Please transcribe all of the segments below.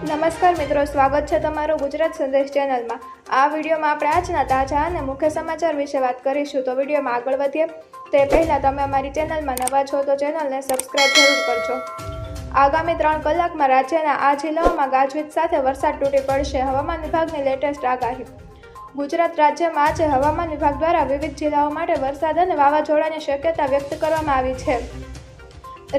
નમસ્કાર મિત્રો, સ્વાગત છે તમારું ગુજરાત સંદેશ ચેનલમાં। આ વિડીયોમાં આપણે આજના તાજા અને મુખ્ય સમાચાર વિશે વાત કરીશું। તો વિડીયોમાં આગળ વધીએ તે પહેલાં તમે અમારી ચેનલમાં નવા છો તો ચેનલને સબસ્ક્રાઇબ જરૂર કરજો। આગામી 3 કલાકમાં રાજ્યના આ જિલ્લાઓમાં ગાજવીજ સાથે વરસાદ તૂટી પડશે। હવામાન વિભાગની લેટેસ્ટ આગાહી। ગુજરાત રાજ્યમાં આજે હવામાન વિભાગ દ્વારા વિવિધ જિલ્લાઓ માટે વરસાદ અને વાવાઝોડાની શક્યતા વ્યક્ત કરવામાં આવી છે।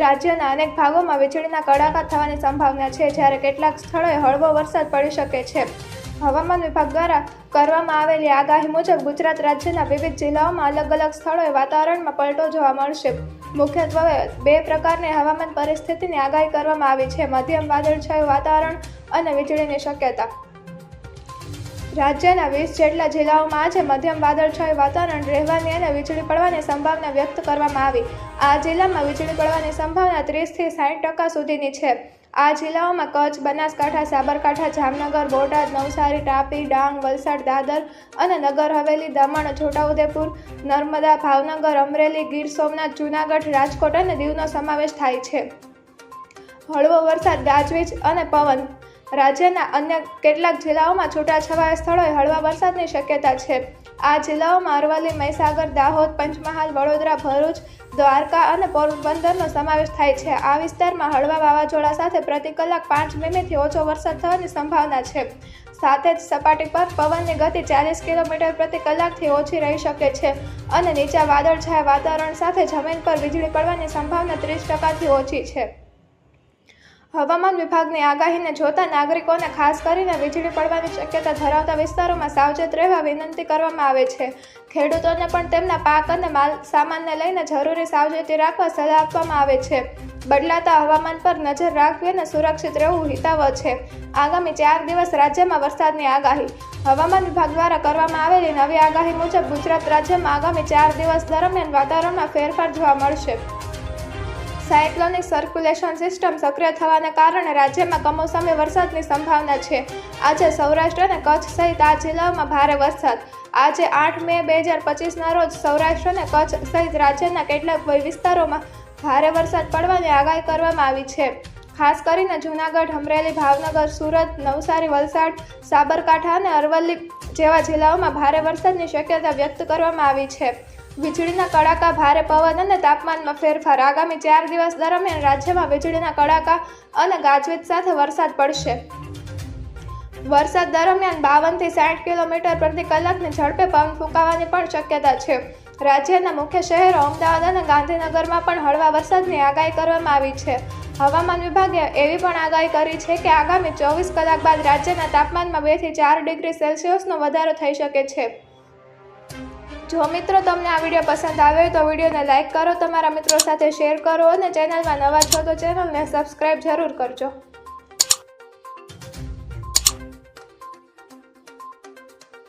રાજ્યના અનેક ભાગોમાં વીજળીના કડાકા થવાની સંભાવના છે, જ્યારે કેટલાક સ્થળોએ હળવો વરસાદ પડી શકે છે। હવામાન વિભાગ દ્વારા કરવામાં આવેલી આગાહી મુજબ ગુજરાત રાજ્યના વિવિધ જિલ્લાઓમાં અલગ અલગ સ્થળોએ વાતાવરણમાં પલટો જોવા મળશે। મુખ્યત્વે 2 પ્રકારની હવામાન પરિસ્થિતિની આગાહી કરવામાં આવી છે: મધ્યમ વાદળછાયું વાતાવરણ અને વીજળીની શક્યતા। રાજ્યના 20 જેટલા જિલ્લાઓમાં આજે મધ્યમ વાદળછાયું વાતાવરણ રહેવાની અને વીજળી પડવાની સંભાવના વ્યક્ત કરવામાં આવી। આ જિલ્લામાં વીજળી પડવાની સંભાવના 30 થી 60% સુધીની છે। આ જિલ્લાઓમાં કચ્છ, બનાસકાંઠા, સાબરકાંઠા, જામનગર, બોટાદ, નવસારી, તાપી, ડાંગ, વલસાડ, દાદર અને નગર હવેલી, દમણ, છોટાઉદેપુર, નર્મદા, ભાવનગર, અમરેલી, ગીર સોમનાથ, જૂનાગઢ, રાજકોટ અને દીવનો સમાવેશ થાય છે। હળવો વરસાદ, ગાજવીજ અને પવન। રાજ્યના અન્ય કેટલાક જિલ્લાઓમાં છૂટાછવાયા સ્થળોએ હળવા વરસાદની શક્યતા છે। આ જિલ્લાઓમાં અરવલ્લી, મહીસાગર, દાહોદ, પંચમહાલ, વડોદરા, ભરૂચ, દ્વારકા અને પોરબંદરનો સમાવેશ થાય છે। આ વિસ્તારમાં હળવા વાવાઝોડા સાથે પ્રતિ કલાક 5 મીમીથી ઓછો વરસાદ થવાની સંભાવના છે। સાથે જ સપાટી પર પવનની ગતિ 40 કિલોમીટર પ્રતિ કલાકથી ઓછી રહી શકે છે અને નીચા વાદળછાયા વાતાવરણ સાથે જમીન પર વીજળી પડવાની સંભાવના 30%થી ઓછી છે। હવામાન વિભાગની આગાહીને જોતા નાગરિકોને ખાસ કરીને વીજળી પડવાની શક્યતા ધરાવતા વિસ્તારોમાં સાવચેત રહેવા વિનંતી કરવામાં આવે છે। ખેડૂતોને પણ તેમના પાક અને માલ સામાનને લઈને જરૂરી સાવચેતી રાખવા સલાહ આપવામાં આવે છે। બદલાતા હવામાન પર નજર રાખવી અને સુરક્ષિત રહેવું હિતાવહ છે। આગામી 4 દિવસ રાજ્યમાં વરસાદની આગાહી। હવામાન વિભાગ દ્વારા કરવામાં આવેલી નવી આગાહી મુજબ ગુજરાત રાજ્યમાં આગામી 4 દિવસ દરમિયાન વાતાવરણમાં ફેરફાર જોવા મળશે। સાયક્લોનિક સર્ક્યુલેશન સિસ્ટમ સક્રિય થવાને કારણે રાજ્યમાં કમોસમી વરસાદની સંભાવના છે। આજે સૌરાષ્ટ્ર અને કચ્છ સહિત આ જિલ્લાઓમાં ભારે વરસાદ। આજે 8 મે 2025ના રોજ સૌરાષ્ટ્ર અને કચ્છ સહિત રાજ્યના કેટલાક વિસ્તારોમાં ભારે વરસાદ પડવાની આગાહી કરવામાં આવી છે। ખાસ કરીને જૂનાગઢ, અમરેલી, ભાવનગર, સુરત, નવસારી, વલસાડ, સાબરકાંઠા અને અરવલ્લી જેવા જિલ્લાઓમાં ભારે વરસાદની શક્યતા વ્યક્ત કરવામાં આવી છે। વીજળીના કડાકા, ભારે પવન અને તાપમાનમાં ફેરફાર। આગામી 4 દિવસ દરમિયાન રાજ્યમાં વીજળીના કડાકા અને ગાજવીજ સાથે વરસાદ પડશે। વરસાદ દરમિયાન 52 થી 60 કિલોમીટર પ્રતિ કલાકની ઝડપે પવન ફૂંકાવાની પણ શક્યતા છે। રાજ્યના મુખ્ય શહેરો અમદાવાદ અને ગાંધીનગરમાં પણ હળવા વરસાદની આગાહી કરવામાં આવી છે। હવામાન વિભાગે એવી પણ આગાહી કરી છે કે આગામી 24 કલાક બાદ રાજ્યના તાપમાનમાં 2 થી 4 ડિગ્રી સેલ્સિયસનો વધારો થઈ શકે છે। જો મિત્રો તમને આ વિડીયો પસંદ આવ્યો હોય તો વિડીયોને લાઇક કરો, તમારા મિત્રો સાથે શેર કરો અને ચેનલમાં નવા છો તો ચેનલને સબસ્ક્રાઇબ જરૂર કરજો।